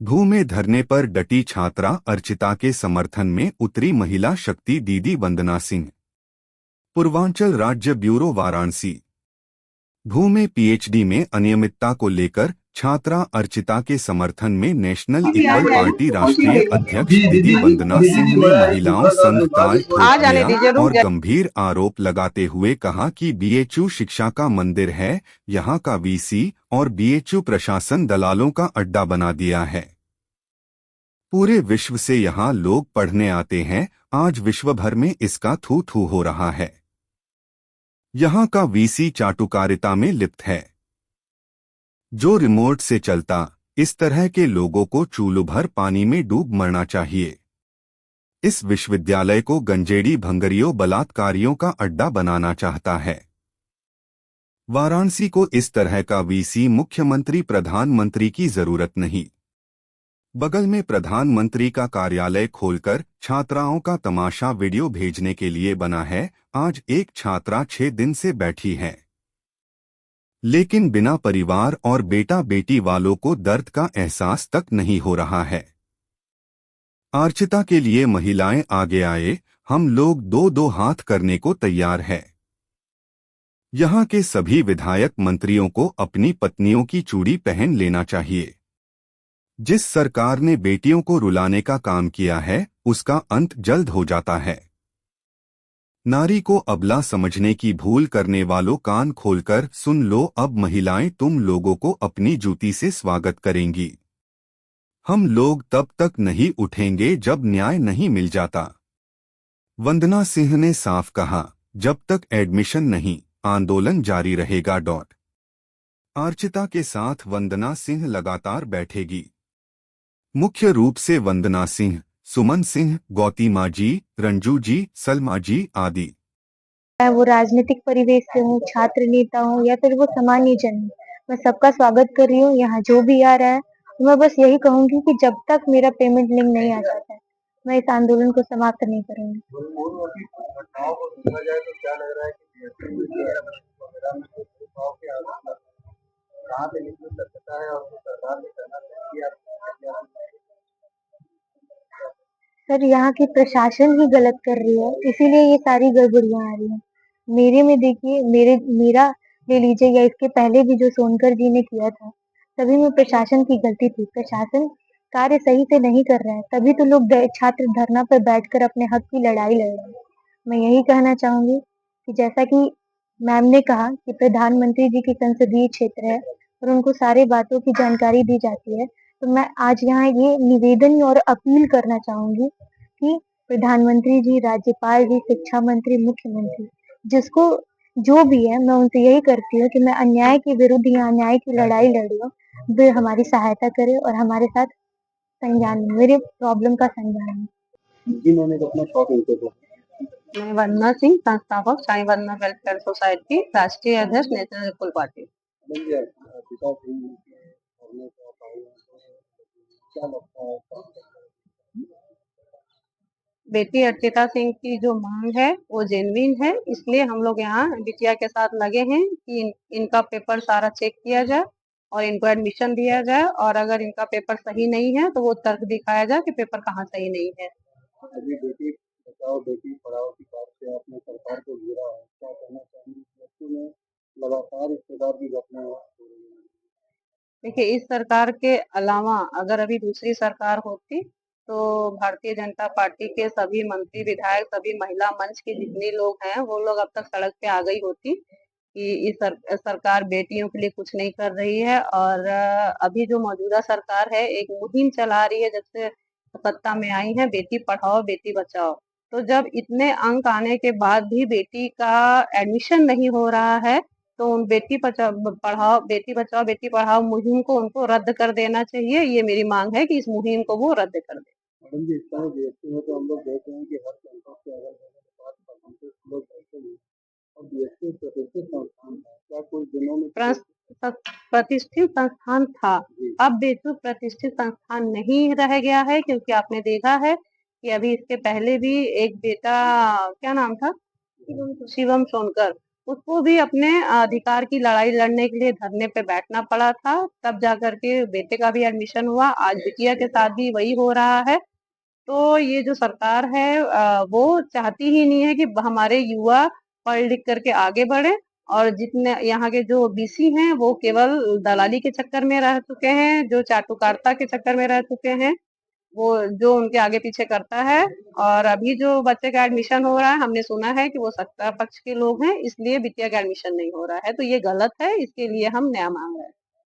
भू में धरने पर डटी छात्रा अर्चिता के समर्थन में उतरी महिला शक्ति दीदी वंदना सिंह। पूर्वांचल राज्य ब्यूरो वाराणसी। भू में पीएचडी में अनियमितता को लेकर छात्रा अर्चिता के समर्थन में नेशनल इक्वल पार्टी राष्ट्रीय अध्यक्ष दीदी वंदना सिंह ने महिलाओं संघ ताल ठोक दिया और गंभीर आरोप लगाते हुए कहा कि बीएचयू शिक्षा का मंदिर है, यहां का वीसी और बीएचयू प्रशासन दलालों का अड्डा बना दिया है। पूरे विश्व से यहां लोग पढ़ने आते हैं, आज विश्व भर में इसका थू थू हो रहा है। यहां का वीसी चाटुकारिता में लिप्त है, जो रिमोट से चलता। इस तरह के लोगों को चूल्हू भर पानी में डूब मरना चाहिए। इस विश्वविद्यालय को गंजेड़ी भंगरियों बलात्कारियों का अड्डा बनाना चाहता है। वाराणसी को इस तरह का वीसी मुख्यमंत्री प्रधानमंत्री की जरूरत नहीं। बगल में प्रधानमंत्री का कार्यालय खोलकर छात्राओं का तमाशा वीडियो भेजने के लिए बना है। आज एक छात्रा 6 दिन से बैठी है, लेकिन बिना परिवार और बेटा बेटी वालों को दर्द का एहसास तक नहीं हो रहा है। अर्चिता के लिए महिलाएं आगे आए, हम लोग दो दो हाथ करने को तैयार है। यहां के सभी विधायक मंत्रियों को अपनी पत्नियों की चूड़ी पहन लेना चाहिए। जिस सरकार ने बेटियों को रुलाने का काम किया है, उसका अंत जल्द हो जाता है। नारी को अबला समझने की भूल करने वालों, कान खोलकर सुन लो, अब महिलाएं तुम लोगों को अपनी जूती से स्वागत करेंगी। हम लोग तब तक नहीं उठेंगे जब न्याय नहीं मिल जाता। वंदना सिंह ने साफ कहा, जब तक एडमिशन नहीं, आंदोलन जारी रहेगा। अर्चिता के साथ वंदना सिंह लगातार बैठेगी। मुख्य रूप से वंदना सिंह, सुमन सिंह, गौतीमा जी, रंजू जी, सलमा जी आदि। वो राजनीतिक परिवेश से हूँ, छात्र नेता हूँ या फिर वो सामान्य जन हूँ, मैं सबका स्वागत कर रही हूँ। यहाँ जो भी आ रहा है, मैं बस यही कहूंगी कि जब तक मेरा पेमेंट लिंक नहीं आ जाता है, मैं इस आंदोलन को समाप्त नहीं करूंगी। सर, यहाँ की प्रशासन ही गलत कर रही है, इसीलिए ये सारी गड़बड़ियां आ रही हैं। मेरे में देखिए, मेरा ले लीजिए या इसके पहले भी जो सोनकर जी ने किया था, सभी में प्रशासन की गलती थी। प्रशासन कार्य सही से नहीं कर रहा है, तभी तो लोग छात्र धरना पर बैठकर अपने हक की लड़ाई लड़ रहे हैं। मैं यही कहना चाहूंगी कि जैसा कि मैम ने कहा कि प्रधानमंत्री जी की संसदीय क्षेत्र है और उनको सारी बातों की जानकारी दी जाती है, तो मैं आज यहाँ ये निवेदन और अपील करना चाहूंगी कि प्रधानमंत्री जी, राज्यपाल जी, शिक्षा मंत्री, मुख्यमंत्री, जिसको जो भी है, मैं उनसे यही करती हूँ कि मैं अन्याय के विरुद्ध या अन्याय की लड़ाई लड़ रही हूँ, वे हमारी सहायता करे और हमारे साथ संज्ञान मेरे प्रॉब्लम का संज्ञान। जी, मैंने तो अपना शौक इनको दो। मैं वंदना सिंह, संस्थापक साई वंदना वेलफेयर सोसाइटी, राष्ट्रीय अध्यक्ष नेशनल इक्वल पार्टी। बेटी अर्चिता सिंह की जो मांग है वो जेन्युइन है, इसलिए हम लोग यहाँ बिटिया के साथ लगे हैं कि इनका पेपर सारा चेक किया जाए और इनको एडमिशन दिया जाए, और अगर इनका पेपर सही नहीं है तो वो तर्क दिखाया जाए कि पेपर कहाँ सही नहीं है। अभी बेटी बचाओ बेटी पढ़ाओ की बात से आपने सरकार को घेरा है, क्या कहना चाहेंगे? लगातार इस प्रकार की घटनाएं। देखिए, इस सरकार के अलावा अगर अभी दूसरी सरकार होती तो भारतीय जनता पार्टी के सभी मंत्री, विधायक, सभी महिला मंच के जितने लोग हैं वो लोग अब तक सड़क पे आ गई होती कि इस सरकार बेटियों के लिए कुछ नहीं कर रही है। और अभी जो मौजूदा सरकार है एक मुहिम चला रही है जब से सत्ता में आई है, बेटी पढ़ाओ बेटी बचाओ। तो जब इतने अंक आने के बाद भी बेटी का एडमिशन नहीं हो रहा है तो उन बेटी बचाओ बेटी पढ़ाओ मुहिम को उनको रद्द कर देना चाहिए। ये मेरी मांग है कि इस मुहिम को वो रद्द कर दे। मैडम जी, इस तरह बीएससी में तो हम लोग देख रहे हैं कि हर कैंपस से अगर लोग बैठे हैं और बीएससी प्रतिष्ठित संस्थान है, क्या कुछ दिनों में प्रतिष्ठित संस्थान था, अब बेशुद्ध प्रतिष्ठित संस्थान नहीं रह गया है, क्योंकि आपने देखा है कि अभी इसके पहले भी एक बेटा, क्या नाम था, शिवम सोनकर, उसको भी अपने अधिकार की लड़ाई लड़ने के लिए धरने पे बैठना पड़ा था, तब जाकर के बेटे का भी एडमिशन हुआ। आज बिटिया के साथ भी वही हो रहा है। तो ये जो सरकार है वो चाहती ही नहीं है कि हमारे युवा पढ़ लिख करके आगे बढ़े, और जितने यहाँ के जो बीसी हैं वो केवल दलाली के चक्कर में रह चुके हैं, जो चाटुकारिता के चक्कर में रह चुके हैं, वो जो उनके आगे पीछे करता है। और अभी जो बच्चे का एडमिशन हो रहा है, हमने सुना है कि वो सत्ता पक्ष के लोग हैं, इसलिए बिटिया का एडमिशन नहीं हो रहा है, तो ये गलत है, इसके लिए हम न्याय मांग रहे हैं।